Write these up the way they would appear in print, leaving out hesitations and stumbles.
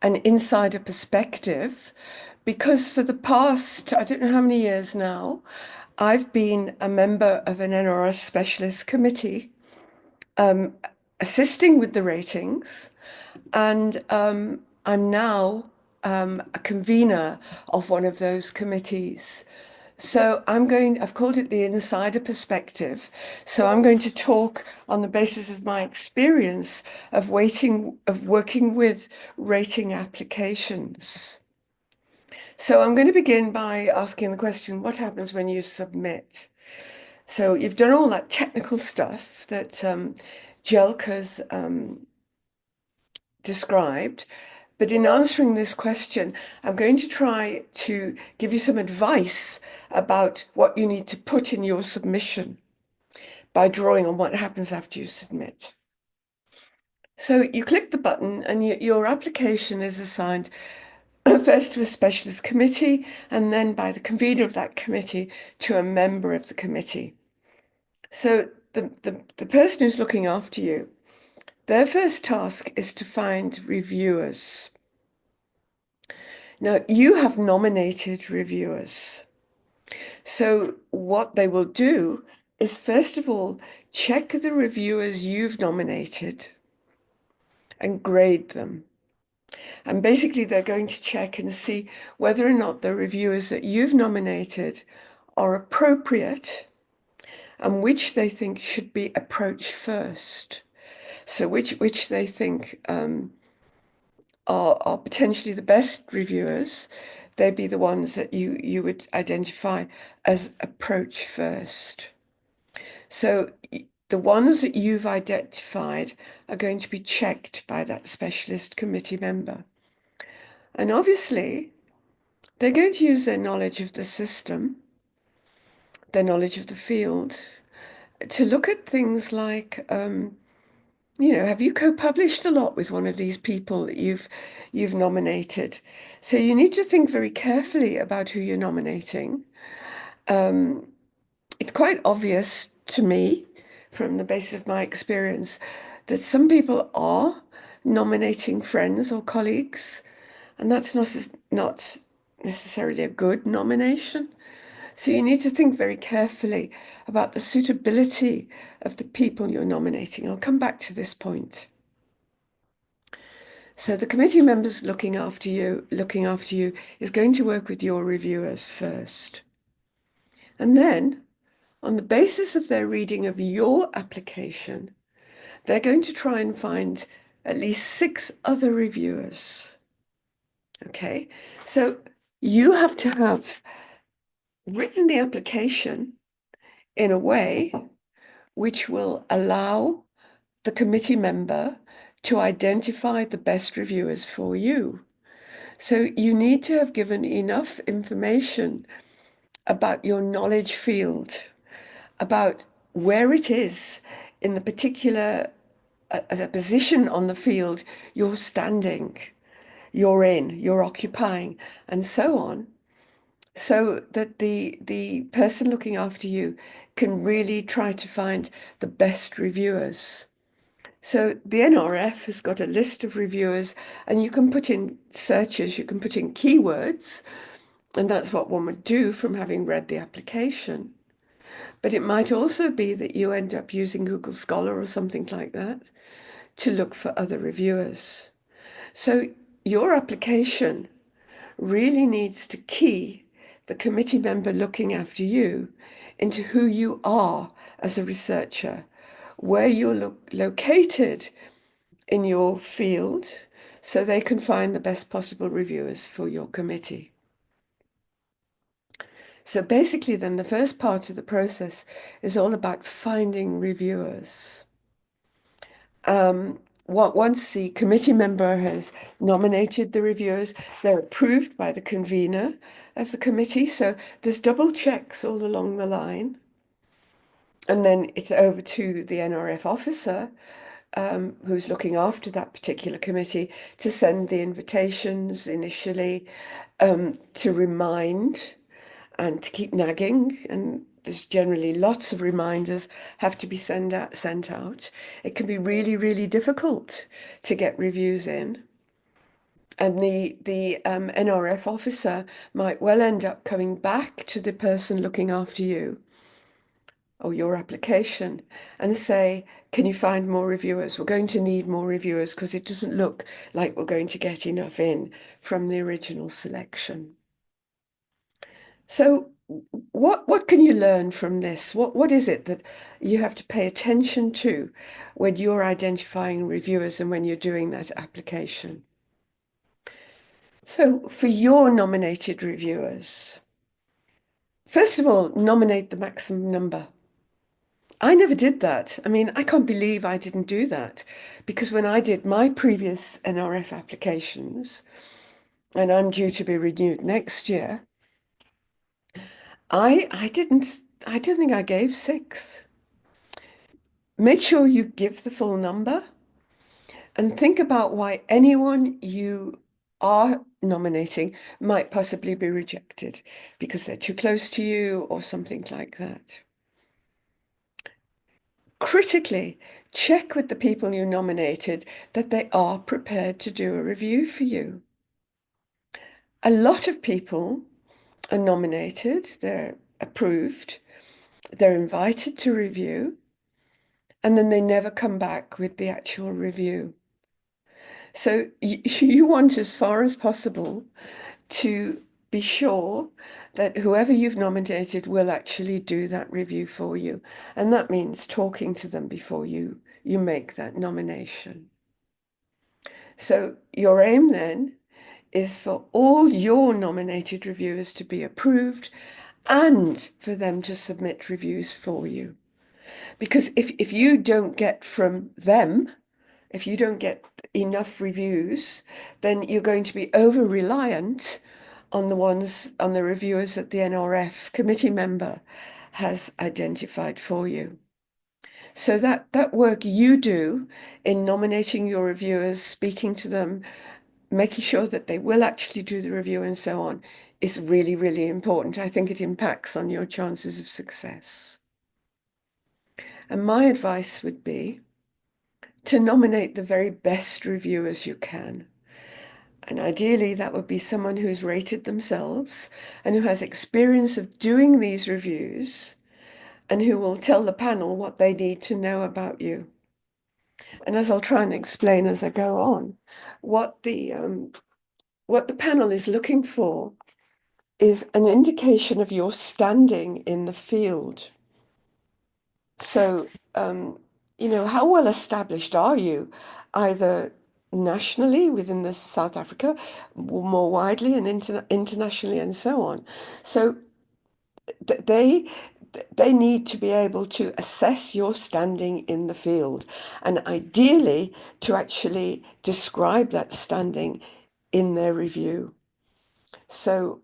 an insider perspective because for the past, I don't know how many years now, I've been a member of an NRF specialist committee, um, assisting with the ratings, and I'm now a convener of one of those committees. So I've called it the insider perspective. So I'm going to talk on the basis of my experience of working with rating applications. So I'm going to begin by asking the question, what happens when you submit? So you've done all that technical stuff that Jelka's described, but in answering this question, I'm going to try to give you some advice about what you need to put in your submission by drawing on what happens after you submit. So you click the button and your application is assigned first to a specialist committee and then by the convener of that committee to a member of the committee. So the person who's looking after you, their first task is to find reviewers. Now, you have nominated reviewers. So what they will do is, first of all, check the reviewers you've nominated and grade them. And basically, they're going to check and see whether or not the reviewers that you've nominated are appropriate and which they think should be approached first. So which they think are potentially the best reviewers. They'd be the ones that you would identify as approach first. So the ones that you've identified are going to be checked by that specialist committee member. And obviously, they're going to use their knowledge of the system, their knowledge of the field, to look at things like, have you co-published a lot with one of these people that you've nominated? So you need to think very carefully about who you're nominating. It's quite obvious to me, from the basis of my experience, that some people are nominating friends or colleagues, and that's not necessarily a good nomination. So you need to think very carefully about the suitability of the people you're nominating. I'll come back to this point. So the committee members looking after you is going to work with your reviewers first. And then, on the basis of their reading of your application, they're going to try and find at least 6 other reviewers. Okay, so you have to have written the application in a way which will allow the committee member to identify the best reviewers for you. So you need to have given enough information about your knowledge field, about where it is in the particular as a position on the field you're standing, you're occupying, and so on, so that the person looking after you can really try to find the best reviewers. So the NRF has got a list of reviewers, and you can put in searches, you can put in keywords, and that's what one would do from having read the application. But it might also be that you end up using Google Scholar or something like that to look for other reviewers. So your application really needs to key the committee member looking after you into who you are as a researcher, where you're located in your field, so they can find the best possible reviewers for your committee. So basically then the first part of the process is all about finding reviewers. Once the committee member has nominated the reviewers, they're approved by the convener of the committee. So there's double checks all along the line. And then it's over to the NRF officer, who's looking after that particular committee, to send the invitations initially, to remind and to keep nagging. And there's generally lots of reminders have to be sent out. It can be really, really difficult to get reviews in. And the NRF officer might well end up coming back to the person looking after you or your application and say, can you find more reviewers? We're going to need more reviewers because it doesn't look like we're going to get enough in from the original selection. So what can you learn from this? What is it that you have to pay attention to when you're identifying reviewers and when you're doing that application? So for your nominated reviewers, first of all, nominate the maximum number. I never did that. I mean, I can't believe I didn't do that because when I did my previous NRF applications, and I'm due to be renewed next year, I don't think I gave six. Make sure you give the full number and think about why anyone you are nominating might possibly be rejected because they're too close to you or something like that. Critically, check with the people you nominated that they are prepared to do a review for you. A lot of people are nominated, they're approved, they're invited to review, and then they never come back with the actual review. So you want as far as possible to be sure that whoever you've nominated will actually do that review for you. And that means talking to them before you make that nomination. So your aim then is for all your nominated reviewers to be approved and for them to submit reviews for you. Because if you don't get from them, if you don't get enough reviews, then you're going to be over reliant on the reviewers that the NRF committee member has identified for you. So that work you do in nominating your reviewers, speaking to them, making sure that they will actually do the review and so on is really, really important. I think it impacts on your chances of success. And my advice would be to nominate the very best reviewers you can. And ideally, that would be someone who's rated themselves and who has experience of doing these reviews and who will tell the panel what they need to know about you. And as I'll try and explain as I go on, what the panel is looking for is an indication of your standing in the field. So, how well established are you, either nationally within the South Africa, more widely and internationally and so on. So they they need to be able to assess your standing in the field and ideally to actually describe that standing in their review. So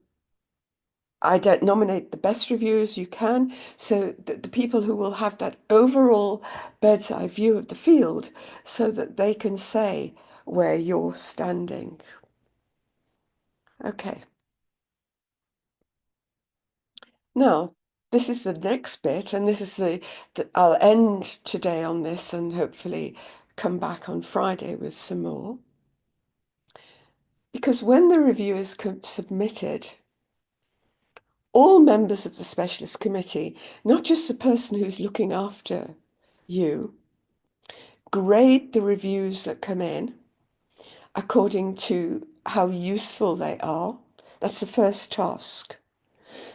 nominate the best reviewers you can so that the people who will have that overall bird's eye view of the field so that they can say where you're standing. Okay. Now, this is the next bit, and this is I'll end today on this and hopefully come back on Friday with some more. Because when the review is submitted, all members of the specialist committee, not just the person who's looking after you, grade the reviews that come in according to how useful they are. That's the first task.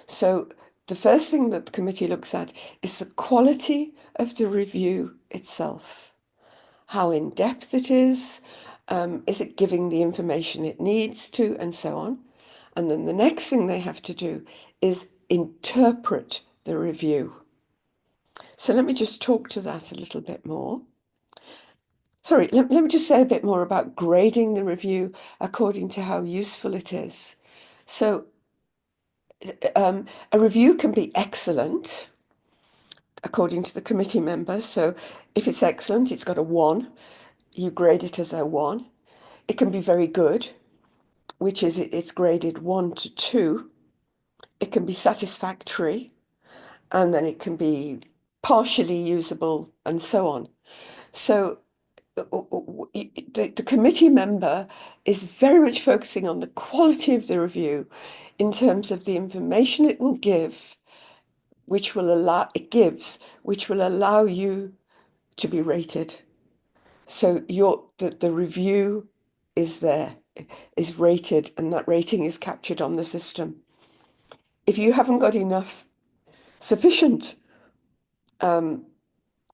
So the first thing that the committee looks at is the quality of the review itself. How in-depth it is it giving the information it needs to, and so on. And then the next thing they have to do is interpret the review. So let me just talk to that a little bit more. Sorry, let me just say a bit more about grading the review according to how useful it is. So a review can be excellent according to the committee member. So if it's excellent, it's got a 1. You grade it as a 1. It can be very good, which is it's graded 1 to 2. It can be satisfactory, and then it can be partially usable, and so on. So the committee member is very much focusing on the quality of the review in terms of the information it will give, which will allow you to be rated. So the review is there, is rated, and that rating is captured on the system. If you haven't got enough sufficient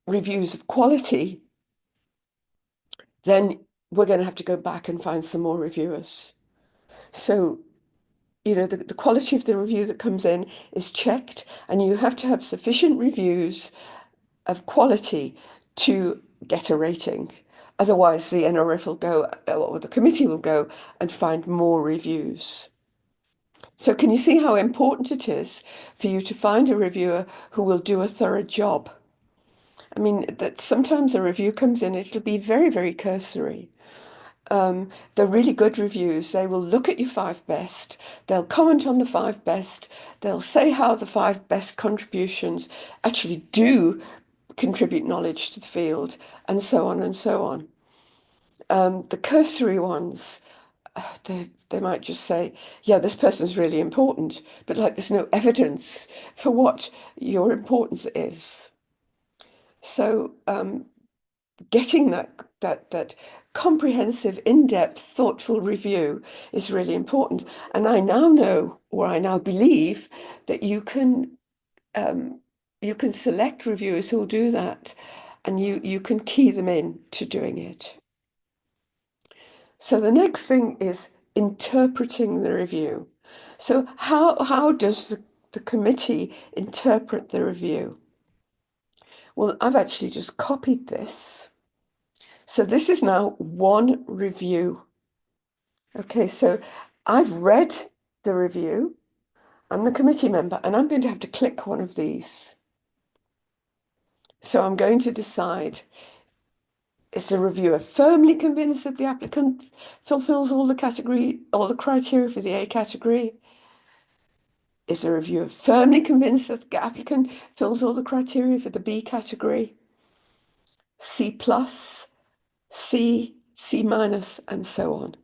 reviews of quality, then we're going to have to go back and find some more reviewers. So, the quality of the review that comes in is checked, and you have to have sufficient reviews of quality to get a rating. Otherwise, the NRF will go, or the committee will go and find more reviews. So can you see how important it is for you to find a reviewer who will do a thorough job? I mean, that sometimes a review comes in, it'll be very, very cursory. They're really good reviews. They will look at your five best, they'll comment on the five best, they'll say how the five best contributions actually do contribute knowledge to the field, and so on and so on. The cursory ones, they might just say, yeah, this person's really important, but like there's no evidence for what your importance is. So getting that comprehensive, in-depth, thoughtful review is really important. And I now know, or I now believe, that you can select reviewers who'll do that, and you can key them in to doing it. So the next thing is interpreting the review. So how does the committee interpret the review? Well, I've actually just copied this. So this is now one review. Okay, so I've read the review. I'm the committee member, and I'm going to have to click one of these. So I'm going to decide, is the reviewer firmly convinced that the applicant fulfills all the criteria for the A category? Is the reviewer firmly convinced that the applicant fills all the criteria for the B category? C plus, C, C minus, and so on.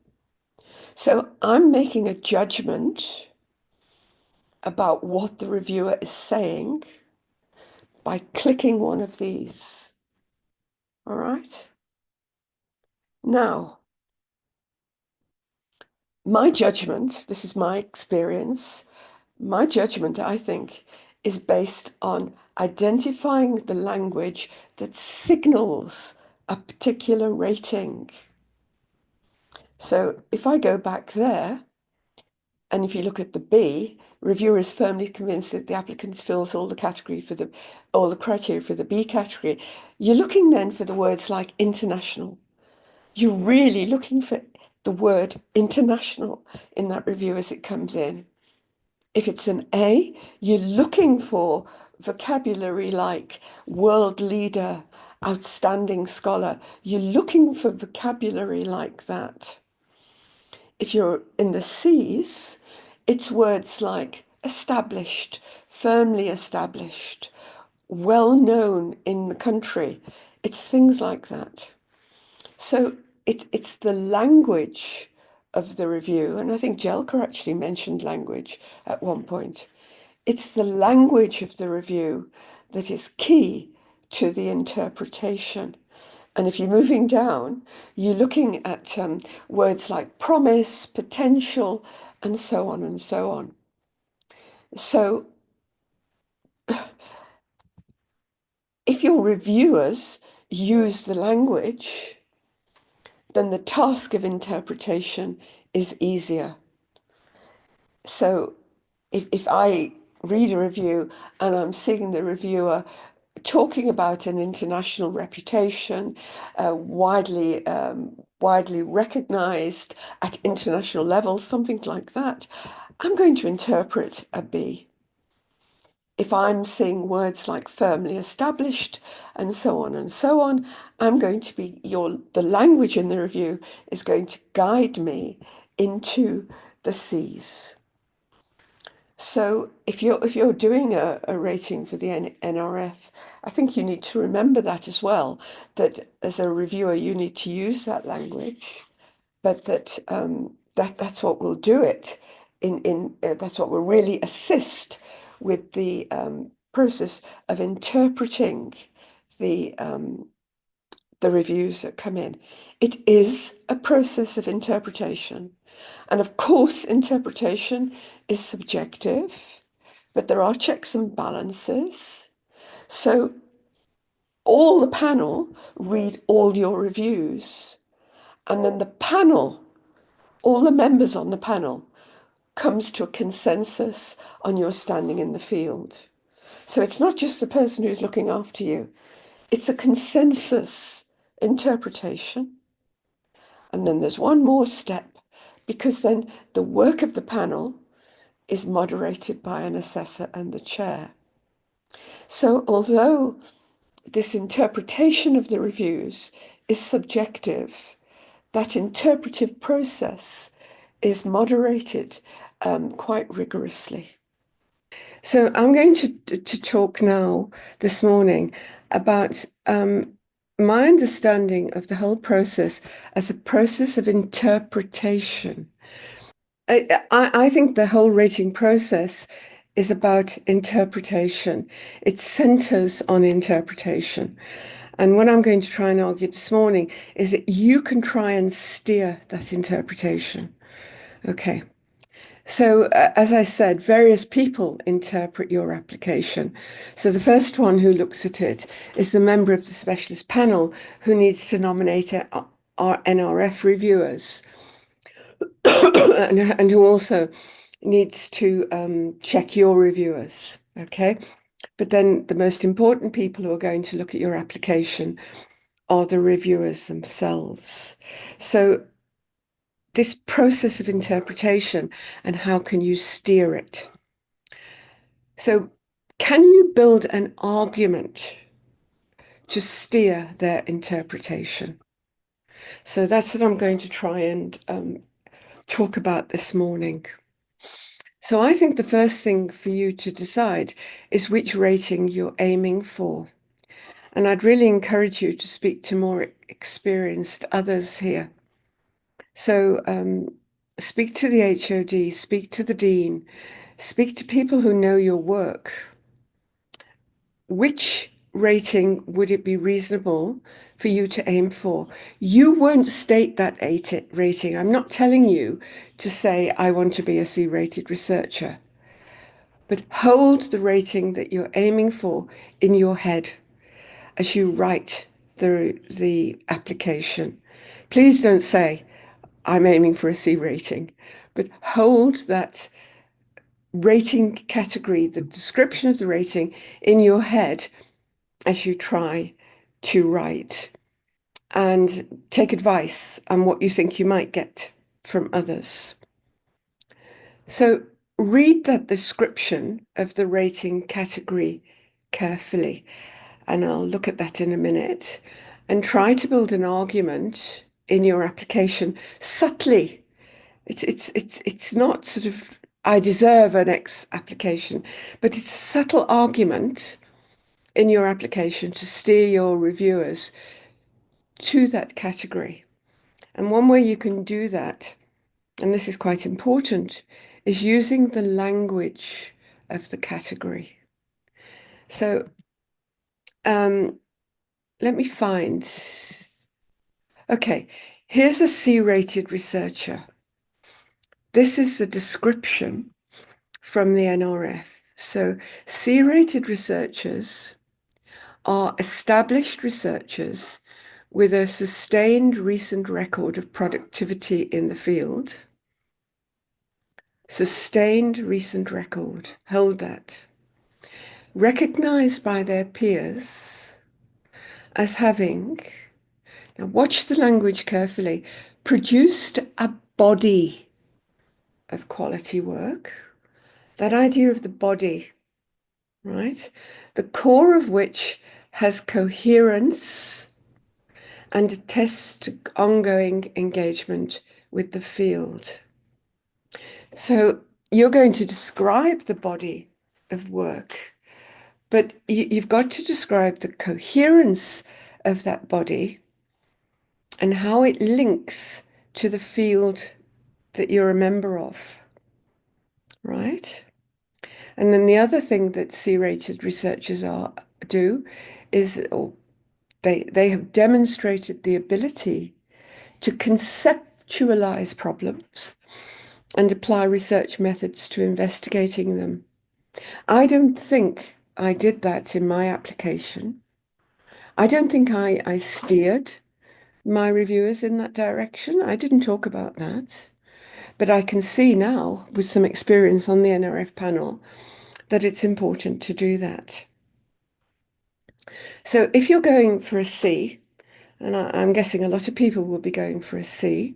So I'm making a judgment about what the reviewer is saying by clicking one of these. All right. Now, my judgment, this is my experience, my judgment, I think, is based on identifying the language that signals a particular rating. So if I go back there, and if you look at the B, reviewer is firmly convinced that the applicant fills all the criteria for the B category. You're looking then for the words like international. You're really looking for the word international in that review as it comes in. If it's an A, you're looking for vocabulary like world leader, outstanding scholar. You're looking for vocabulary like that. If you're in the C's, it's words like established, firmly established, well known in the country. It's things like that. So it's the language of the review, and I think Jelka actually mentioned language at one point. It's the language of the review that is key to the interpretation. And if you're moving down, you're looking at words like promise, potential, and so on and so on. So if your reviewers use the language, then the task of interpretation is easier. So if I read a review and I'm seeing the reviewer talking about an international reputation, widely recognized at international levels, something like that, I'm going to interpret a B. If I'm seeing words like firmly established and so on, I'm going to be the language in the review is going to guide me into the C's. So if you're doing a rating for the NRF, I think you need to remember that as well, that as a reviewer you need to use that language, but that's what will do it. That's what will really assist with the process of interpreting the the reviews that come in. It is a process of interpretation. And of course, interpretation is subjective, but there are checks and balances. So all the panel read all your reviews, and then the panel, all the members on the panel, comes to a consensus on your standing in the field. So it's not just the person who's looking after you, it's a consensus interpretation. And then there's one more step, because then the work of the panel is moderated by an assessor and the chair. So although this interpretation of the reviews is subjective, that interpretive process is moderated quite rigorously. So I'm going to talk now this morning about my understanding of the whole process as a process of interpretation. I think the whole rating process is about interpretation. It centers on interpretation. And what I'm going to try and argue this morning is that you can try and steer that interpretation. Okay. So, as I said, various people interpret your application. So the first one who looks at it is the member of the specialist panel who needs to nominate our NRF reviewers and who also needs to check your reviewers. Okay. But then the most important people who are going to look at your application are the reviewers themselves. So this process of interpretation and how can you steer it? So can you build an argument to steer their interpretation? So that's what I'm going to try and talk about this morning. So I think the first thing for you to decide is which rating you're aiming for. And I'd really encourage you to speak to more experienced others here. So speak to the HOD, speak to the dean, speak to people who know your work. Which rating would it be reasonable for you to aim for? You won't state that rating. I'm not telling you to say, I want to be a C-rated researcher, but hold the rating that you're aiming for in your head as you write the application. Please don't say, I'm aiming for a C rating, but hold that rating category, the description of the rating in your head as you try to write, and take advice on what you think you might get from others. So read that description of the rating category carefully, and I'll look at that in a minute, and try to build an argument in your application subtly. It's not sort of, I deserve an X application, but it's a subtle argument in your application to steer your reviewers to that category. And one way you can do that, and this is quite important, is using the language of the category. So let me find. Okay, here's a C-rated researcher. This is the description from the NRF. So C-rated researchers are established researchers with a sustained recent record of productivity in the field. Sustained recent record, hold that. Recognized by their peers as having, now watch the language carefully, produced a body of quality work. That idea of the body, right? The core of which has coherence and attests to ongoing engagement with the field. So you're going to describe the body of work, but you've got to describe the coherence of that body and how it links to the field that you're a member of, right? And then the other thing that C-rated researchers do is they have demonstrated the ability to conceptualize problems and apply research methods to investigating them. I don't think I did that in my application. I don't think I steered my reviewers in that direction. I didn't talk about that. But I can see now, with some experience on the NRF panel, that it's important to do that. So if you're going for a C, and I'm guessing a lot of people will be going for a C,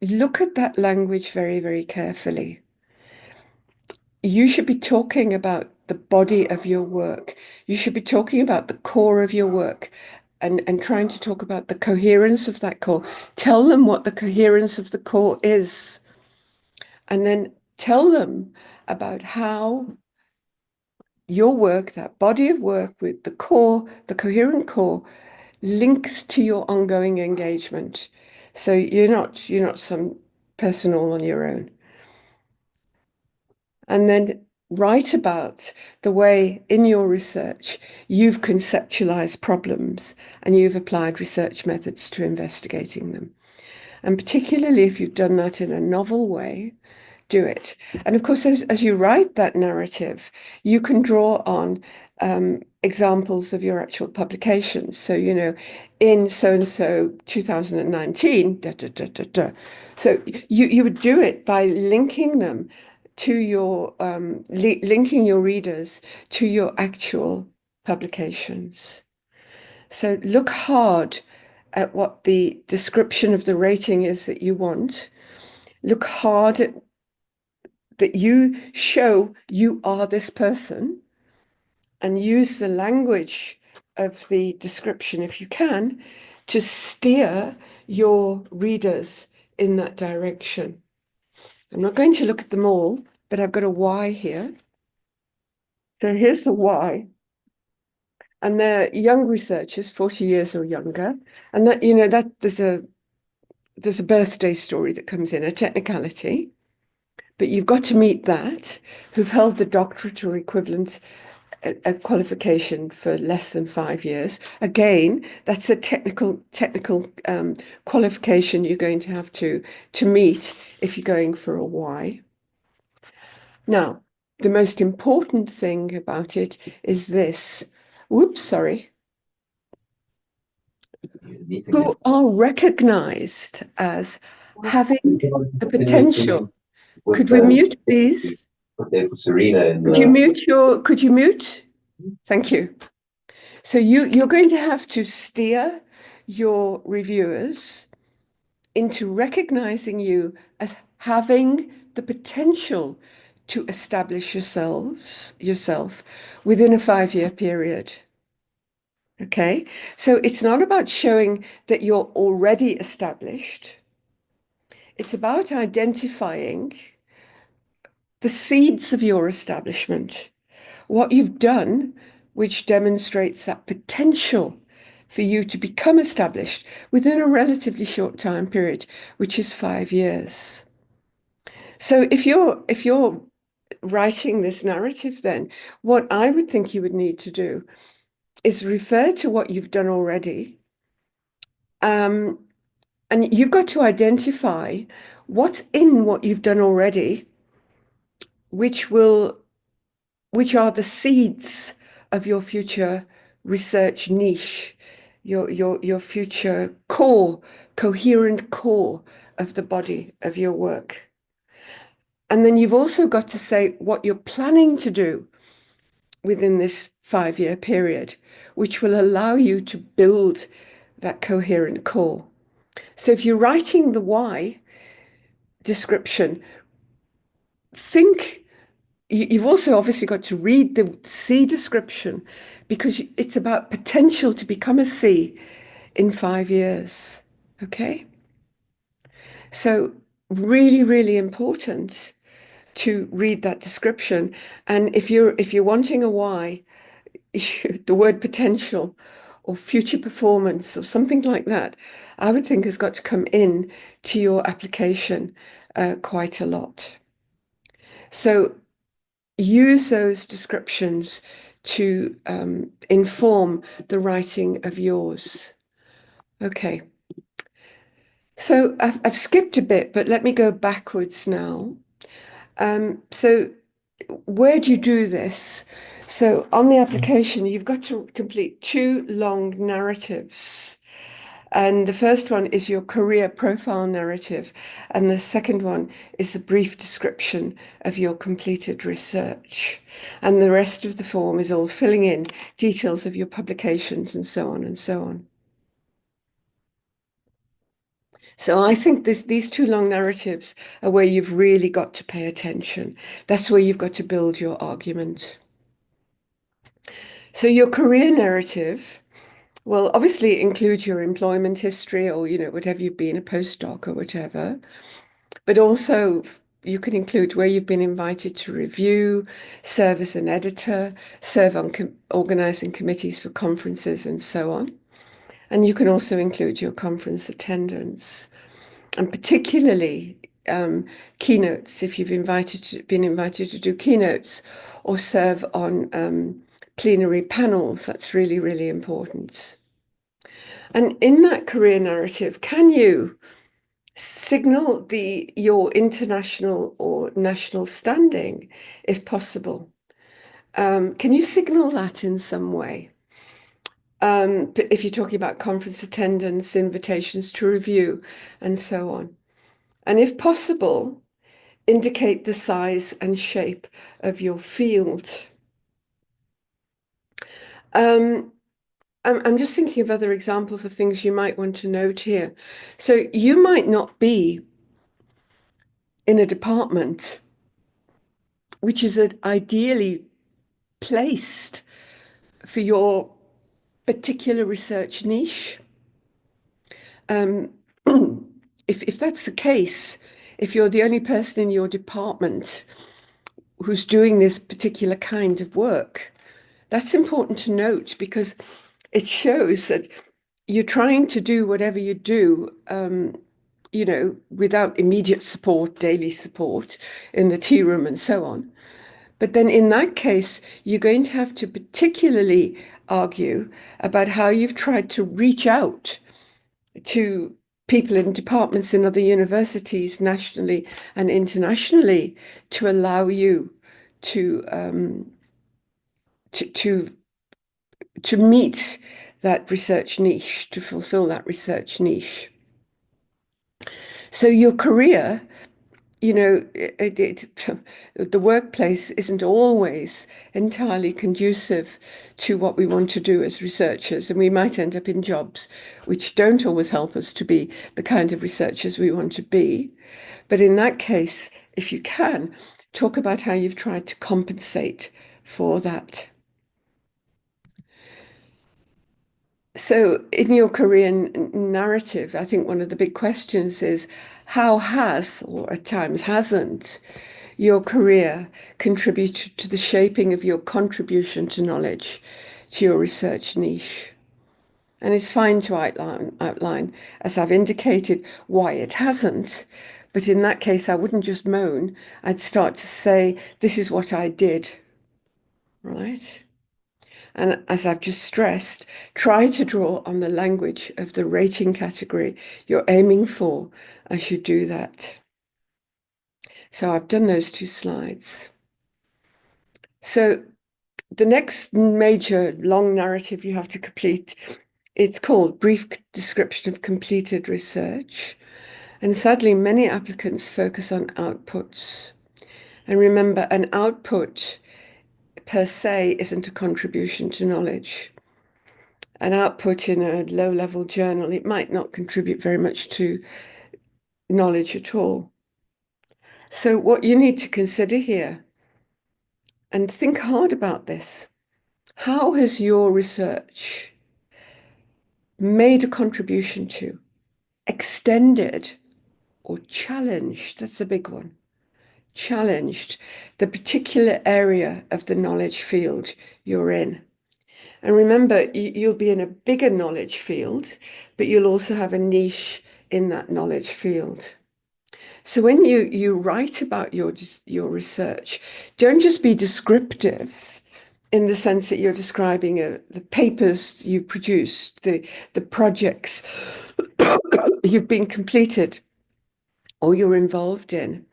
look at that language very, very carefully. You should be talking about the body of your work. You should be talking about the core of your work and trying to talk about the coherence of that core. Tell them what the coherence of the core is. And then tell them about how your work, that body of work with the core, the coherent core, links to your ongoing engagement. So you're not some person all on your own. And then write about the way in your research you've conceptualized problems and you've applied research methods to investigating them. And particularly if you've done that in a novel way, do it. And of course, as you write that narrative, you can draw on examples of your actual publications. So, in so-and-so 2019, da, da, da, da, da. So you would do it by linking them to your, linking your readers to your actual publications. So look hard at what the description of the rating is that you want. Look hard at that you show you are this person and use the language of the description, if you can, to steer your readers in that direction. I'm not going to look at them all, but I've got a why here. So here's the why. And they're young researchers, 40 years or younger. And that there's a birthday story that comes in, a technicality. But you've got to meet that, who've held the doctorate or equivalent a qualification for less than 5 years. Again, that's a technical qualification you're going to have to meet if you're going for a Y. Now, the most important thing about it is this. Whoops, sorry. Who are recognized as having the potential. Could we mute, please? Okay, for Serena. Could you mute? Thank you. So you're going to have to steer your reviewers into recognizing you as having the potential to establish yourself within a 5-year period. Okay, so it's not about showing that you're already established. It's about identifying the seeds of your establishment, what you've done, which demonstrates that potential for you to become established within a relatively short time period, which is 5 years. So if you're writing this narrative, then what I would think you would need to do is refer to what you've done already. And you've got to identify what's in what you've done already, which are the seeds of your future research niche, your future core, coherent core of the body of your work. And then you've also got to say what you're planning to do within this 5-year period, which will allow you to build that coherent core. So if you're writing the why description, you've also obviously got to read the C description because it's about potential to become a C in 5 years. Okay? So really, really important to read that description. And if you're wanting a why, the word potential or future performance or something like that, I would think has got to come in to your application quite a lot. So use those descriptions to inform the writing of yours. Okay. So I've skipped a bit, but let me go backwards now. So where do you do this? So on the application, you've got to complete two long narratives. And the first one is your career profile narrative. And the second one is a brief description of your completed research. And the rest of the form is all filling in details of your publications and so on and so on. So I think these two long narratives are where you've really got to pay attention. That's where you've got to build your argument. So your career narrative will obviously include your employment history or, whatever you've been, a postdoc or whatever, but also you can include where you've been invited to review, serve as an editor, serve on organizing committees for conferences and so on. And you can also include your conference attendance. And particularly keynotes, if you've been invited to do keynotes or serve on plenary panels, that's really, really important. And in that career narrative, can you signal your international or national standing, if possible? Can you signal that in some way? But if you're talking about conference attendance, invitations to review, and so on. And if possible, indicate the size and shape of your field. I'm just thinking of other examples of things you might want to note here. So you might not be in a department which is ideally placed for your particular research niche. If that's the case, if you're the only person in your department who's doing this particular kind of work, that's important to note because it shows that you're trying to do whatever you do, without immediate support, daily support in the tea room and so on. But then in that case, you're going to have to particularly argue about how you've tried to reach out to people in departments in other universities, nationally and internationally, to allow you to to meet that research niche, to fulfill that research niche. So your career, the workplace isn't always entirely conducive to what we want to do as researchers, and we might end up in jobs which don't always help us to be the kind of researchers we want to be. But in that case, if you can, talk about how you've tried to compensate for that. So in your Korean narrative, I think one of the big questions is how has, or at times hasn't, your career contributed to the shaping of your contribution to knowledge, to your research niche? And it's fine to outline, as I've indicated, why it hasn't. But in that case, I wouldn't just moan. I'd start to say, this is what I did, right? And as I've just stressed, try to draw on the language of the rating category you're aiming for as you do that. So I've done those two slides. So the next major long narrative you have to complete, it's called Brief Description of Completed Research. And sadly, many applicants focus on outputs. And remember, an output per se isn't a contribution to knowledge. An output in a low-level journal, it might not contribute very much to knowledge at all. So what you need to consider here, and think hard about this, how has your research made a contribution to, extended or challenged. That's a big one. Challenged the particular area of the knowledge field you're in. And remember, you'll be in a bigger knowledge field, but you'll also have a niche in that knowledge field. So when you write about your research, don't just be descriptive in the sense that you're describing the papers you've produced, the projects you've been completed or you're involved in.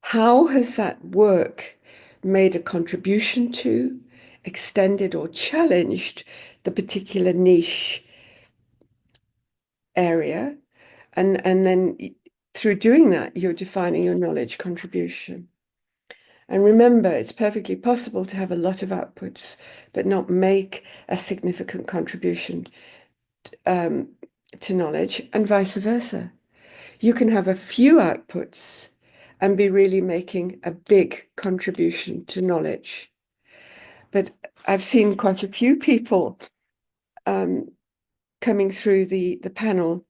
How has that work made a contribution to, extended or challenged the particular niche area? And then through doing that, you're defining your knowledge contribution. And remember, it's perfectly possible to have a lot of outputs, but not make a significant contribution to knowledge, and vice versa. You can have a few outputs and be really making a big contribution to knowledge. But I've seen quite a few people coming through the panel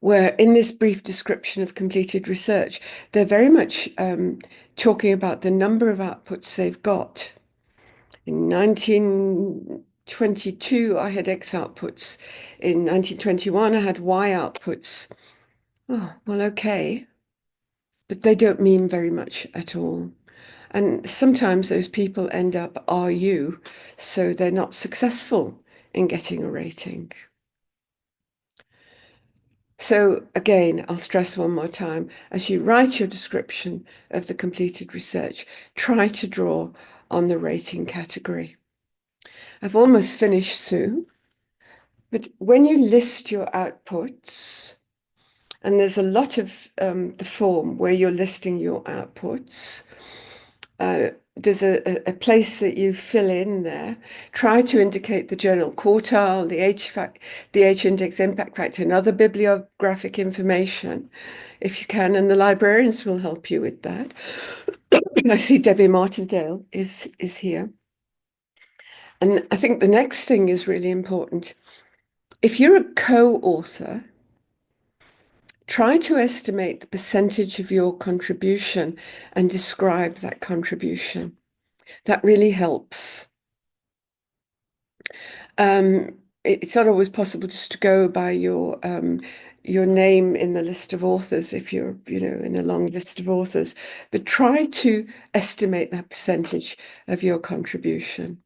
where in this brief description of completed research, they're very much talking about the number of outputs they've got. In 1922, I had X outputs. In 1921, I had Y outputs. Oh, well, okay. But they don't mean very much at all. And sometimes those people end up RU, so they're not successful in getting a rating. So again, I'll stress one more time, as you write your description of the completed research, try to draw on the rating category. I've almost finished, Sue, but when you list your outputs, and there's a lot of the form where you're listing your outputs, there's a place that you fill in there. Try to indicate the journal quartile, the H index impact factor, and other bibliographic information, if you can, and the librarians will help you with that. I see Debbie Martindale is here. And I think the next thing is really important. If you're a co-author, try to estimate the percentage of your contribution and describe that contribution. That really helps. It's not always possible just to go by your name in the list of authors if you're, in a long list of authors, but try to estimate that percentage of your contribution.